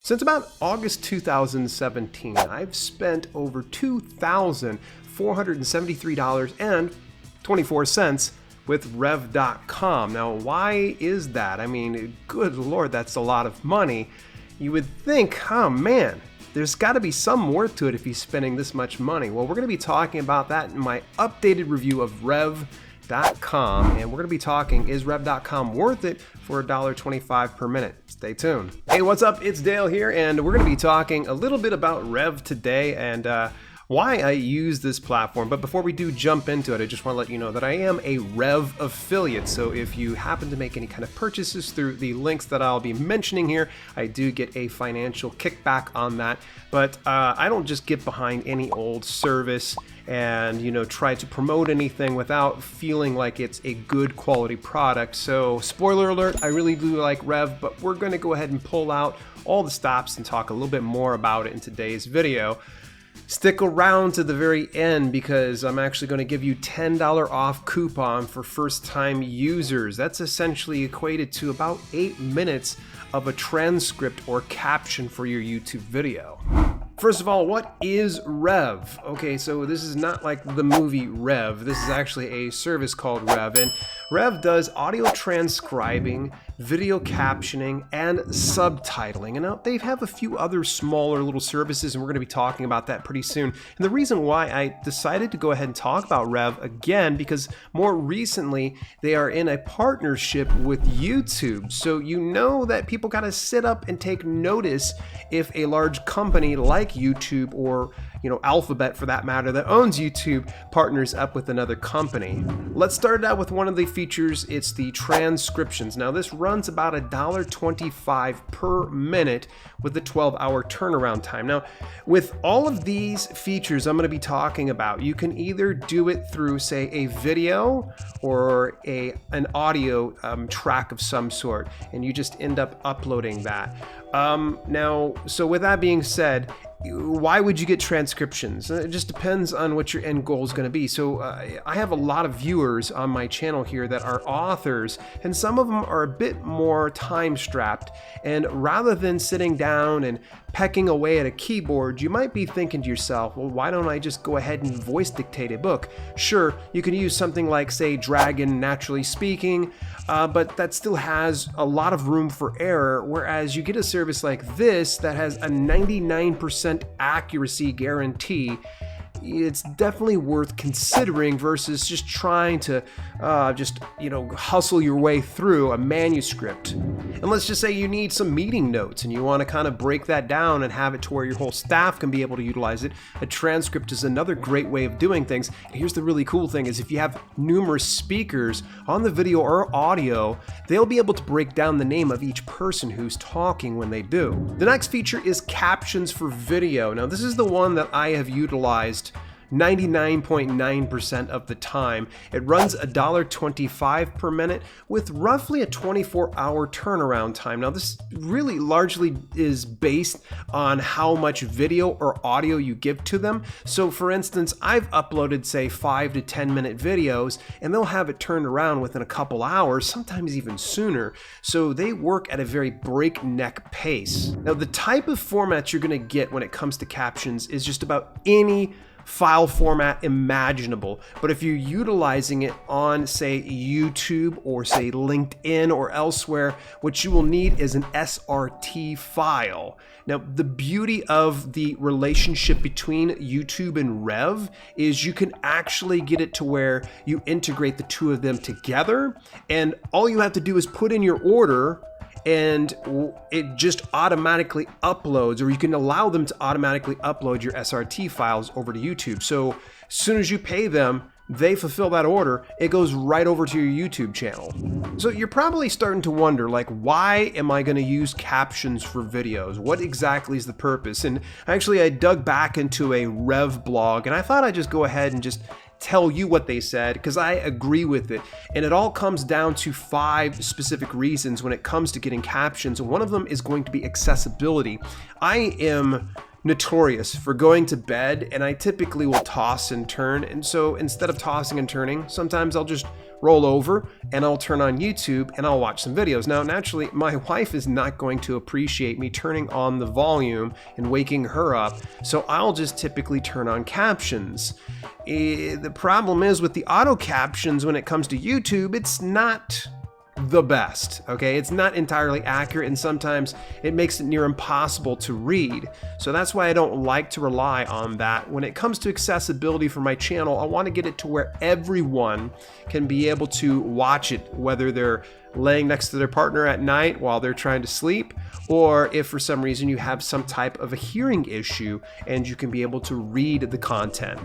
Since about August 2017, I've spent over $2,473.24 with Rev.com. Now, why is that? I mean, good Lord, that's a lot of money. You would think, oh man, there's got to be some worth to it if he's spending this much money. Well, we're going to be talking about that in my updated review of Rev.com, and we're going to be talking, is Rev.com worth it for $1.25 per minute? Stay tuned. Hey, what's up? It's Dale here, and we're going to be talking a little bit about Rev today and why I use this platform. But before we do jump into it, I just want to let you know that I am a Rev affiliate. So if you happen to make any kind of purchases through the links that I'll be mentioning here, I do get a financial kickback on that. But I don't just get behind any old service and try to promote anything without feeling like it's a good quality product. So spoiler alert, I really do like Rev, but we're going to go ahead and pull out all the stops and talk a little bit more about it in today's video. Stick around to the very end because I'm actually going to give you $10 off coupon for first-time users. That's essentially equated to about 8 minutes of a transcript or caption for your YouTube video. First of all, what is Rev? Okay, so this is not like the movie Rev. This is actually a service called Rev, and Rev does audio transcribing, video captioning, and subtitling. And now they have a few other smaller little services, and we're going to be talking about that pretty soon. And the reason why I decided to go ahead and talk about Rev again, because more recently they are in a partnership with YouTube. So you know that people got to sit up and take notice if a large company like YouTube or Alphabet for that matter that owns YouTube partners up with another company. Let's start out with one of the features. It's the transcriptions. Now this runs about $1.25 per minute with a 12-hour turnaround time. Now with all of these features I'm going to be talking about, you can either do it through say a video or an audio track of some sort, and you just end up uploading that. So with that being said, why would you get transcriptions? It just depends on what your end goal is going to be. So I have a lot of viewers on my channel here that are authors, and some of them are a bit more time strapped. And rather than sitting down and pecking away at a keyboard, you might be thinking to yourself, well, why don't I just go ahead and voice dictate a book? Sure, you can use something like, say, Dragon Naturally Speaking, but that still has a lot of room for error, whereas you get a service like this that has a 99% accuracy guarantee. It's definitely worth considering versus just trying to hustle your way through a manuscript. And let's just say you need some meeting notes and you want to kind of break that down and have it to where your whole staff can be able to utilize it. A transcript is another great way of doing things. And here's the really cool thing is if you have numerous speakers on the video or audio, they'll be able to break down the name of each person who's talking when they do. The next feature is captions for video. Now this is the one that I have utilized 99.9% of the time. It runs $1.25 per minute with roughly a 24-hour turnaround time. Now this really largely is based on how much video or audio you give to them. So for instance, I've uploaded say 5 to 10 minute videos and they'll have it turned around within a couple hours, sometimes even sooner. So they work at a very breakneck pace. Now the type of formats you're going to get when it comes to captions is just about any file format imaginable. But if you're utilizing it on say YouTube or say LinkedIn or elsewhere, what you will need is an SRT file. Now the beauty of the relationship between YouTube and Rev is you can actually get it to where you integrate the two of them together, and all you have to do is put in your order and it just automatically uploads, or you can allow them to automatically upload your SRT files over to YouTube. So as soon as you pay them, they fulfill that order, it goes right over to your YouTube channel. So you're probably starting to wonder, like, why am I going to use captions for videos? What exactly is the purpose? And actually I dug back into a Rev blog and I thought I'd just go ahead and just tell you what they said because I agree with it. And it all comes down to 5 specific reasons when it comes to getting captions. And one of them is going to be accessibility. I am notorious for going to bed and I typically will toss and turn. And so instead of tossing and turning, sometimes I'll just roll over and I'll turn on YouTube and I'll watch some videos. Now, naturally, my wife is not going to appreciate me turning on the volume and waking her up, so I'll just typically turn on captions. The problem is with the auto captions when it comes to YouTube, it's not the best, okay? It's not entirely accurate, and sometimes it makes it near impossible to read. So that's why I don't like to rely on that. When it comes to accessibility for my channel, I want to get it to where everyone can be able to watch it, whether they're laying next to their partner at night while they're trying to sleep, or if for some reason you have some type of a hearing issue and you can be able to read the content.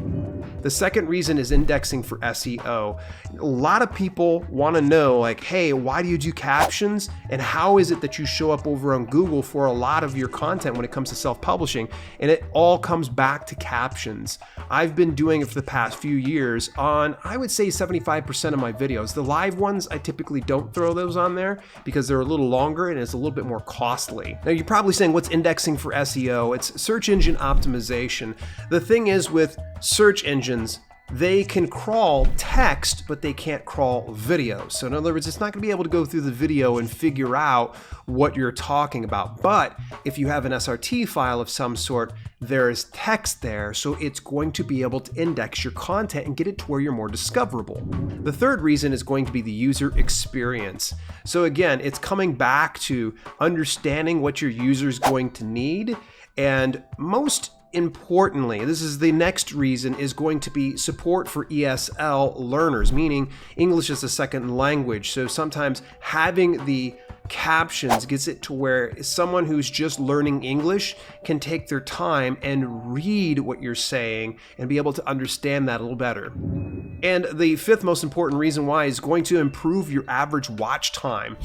The second reason is indexing for SEO. A lot of people want to know, like, hey, why do you do captions, and how is it that you show up over on Google for a lot of your content when it comes to self-publishing? And it all comes back to captions. I've been doing it for the past few years on, I would say, 75% of my videos. The live ones, I typically don't throw those on there because they're a little longer and it's a little bit more costly. Now, you're probably saying, what's indexing for SEO? It's search engine optimization. The thing is with search engines, they can crawl text, but they can't crawl video. So in other words, it's not going to be able to go through the video and figure out what you're talking about. But if you have an SRT file of some sort, there is text there, so it's going to be able to index your content and get it to where you're more discoverable. The third reason is going to be the user experience. So again, it's coming back to understanding what your user is going to need, and most importantly, this is the next reason, is going to be support for ESL learners, meaning English as a second language. So sometimes having the captions gets it to where someone who's just learning English can take their time and read what you're saying and be able to understand that a little better. And the fifth most important reason why is going to improve your average watch time.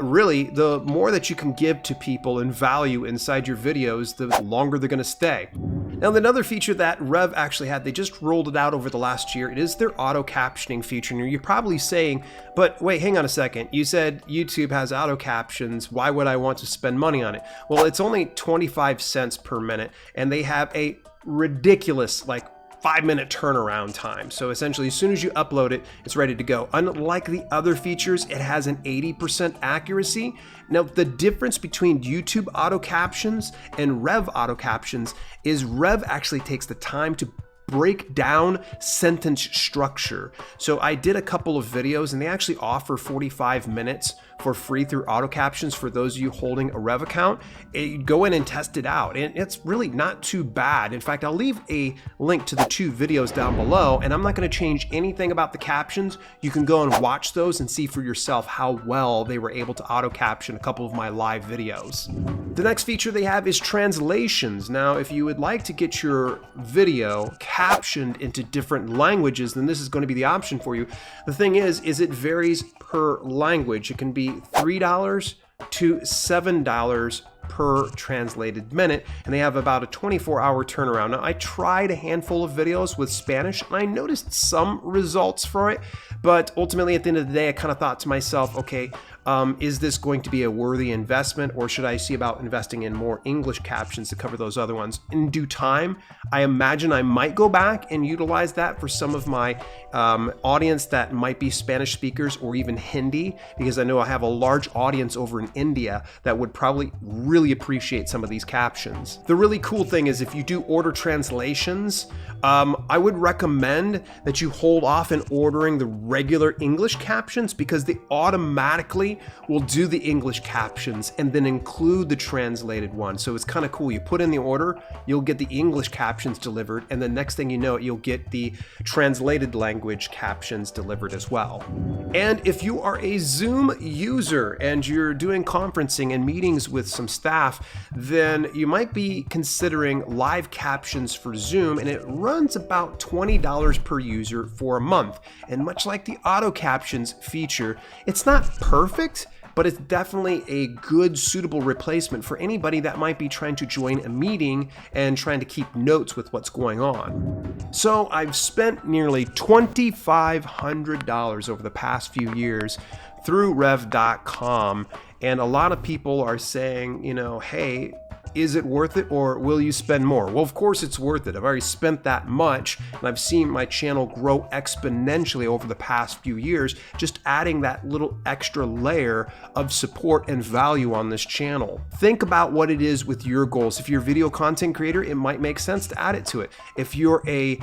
Really, the more that you can give to people and value inside your videos, the longer they're going to stay. Now, another feature that Rev actually had, they just rolled it out over the last year. It is their auto captioning feature. And you're probably saying, but wait, hang on a second. You said YouTube has auto captions. Why would I want to spend money on it? Well, it's only 25 cents per minute, and they have a ridiculous, like, 5-minute turnaround time. So essentially, as soon as you upload it, it's ready to go. Unlike the other features, it has an 80% accuracy. Now, the difference between YouTube auto captions and Rev auto captions is Rev actually takes the time to break down sentence structure. So I did a couple of videos, and they actually offer 45 minutes for free through auto captions for those of you holding a Rev account. Go in and test it out, and it's really not too bad. In fact, I'll leave a link to the 2 videos down below, and I'm not going to change anything about the captions. You can go and watch those and see for yourself how well they were able to auto caption a couple of my live videos. The next feature they have is translations. Now, if you would like to get your video captioned into different languages, then this is going to be the option for you. The thing is it varies per language. It can be $3 to $7 per translated minute, and they have about a 24-hour turnaround. Now, I tried a handful of videos with Spanish, and I noticed some results for it, but ultimately at the end of the day, I kind of thought to myself, okay, is this going to be a worthy investment, or should I see about investing in more English captions to cover those other ones? In due time, I imagine I might go back and utilize that for some of my audience that might be Spanish speakers or even Hindi, because I know I have a large audience over in India that would probably really appreciate some of these captions. The really cool thing is if you do order translations, I would recommend that you hold off in ordering the regular English captions, because they automatically will do the English captions and then include the translated one. So it's kind of cool. You put in the order, you'll get the English captions delivered, and the next thing you know, you'll get the translated language captions delivered as well. And if you are a Zoom user and you're doing conferencing and meetings with some staff, then you might be considering live captions for Zoom, and it runs about $20 per user for a month. And much like the auto captions feature, it's not perfect, but it's definitely a good, suitable replacement for anybody that might be trying to join a meeting and trying to keep notes with what's going on. So I've spent nearly $2,500 over the past few years through Rev.com, and a lot of people are saying, you know, hey, is it worth it, or will you spend more? Well, of course it's worth it. I've already spent that much, and I've seen my channel grow exponentially over the past few years, just adding that little extra layer of support and value on this channel. Think about what it is with your goals. If you're a video content creator, it might make sense to add it to it. If you're a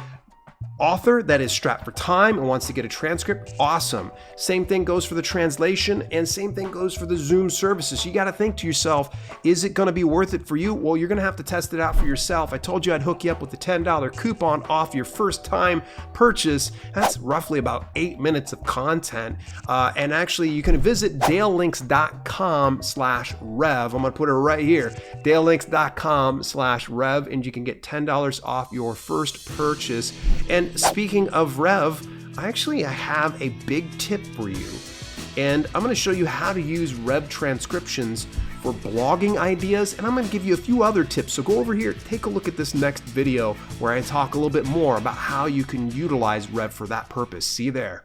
author that is strapped for time and wants to get a transcript, awesome. Same thing goes for the translation, and same thing goes for the Zoom services. You got to think to yourself, is it going to be worth it for you? Well, you're going to have to test it out for yourself. I told you I'd hook you up with a $10 coupon off your first time purchase. That's roughly about 8 minutes of content. And actually, you can visit dalelinks.com/rev. I'm going to put it right here, dalelinks.com/rev, and you can get $10 off your first purchase. And speaking of Rev, I have a big tip for you. And I'm going to show you how to use Rev transcriptions for blogging ideas, and I'm going to give you a few other tips. So go over here, take a look at this next video where I talk a little bit more about how you can utilize Rev for that purpose. See you there.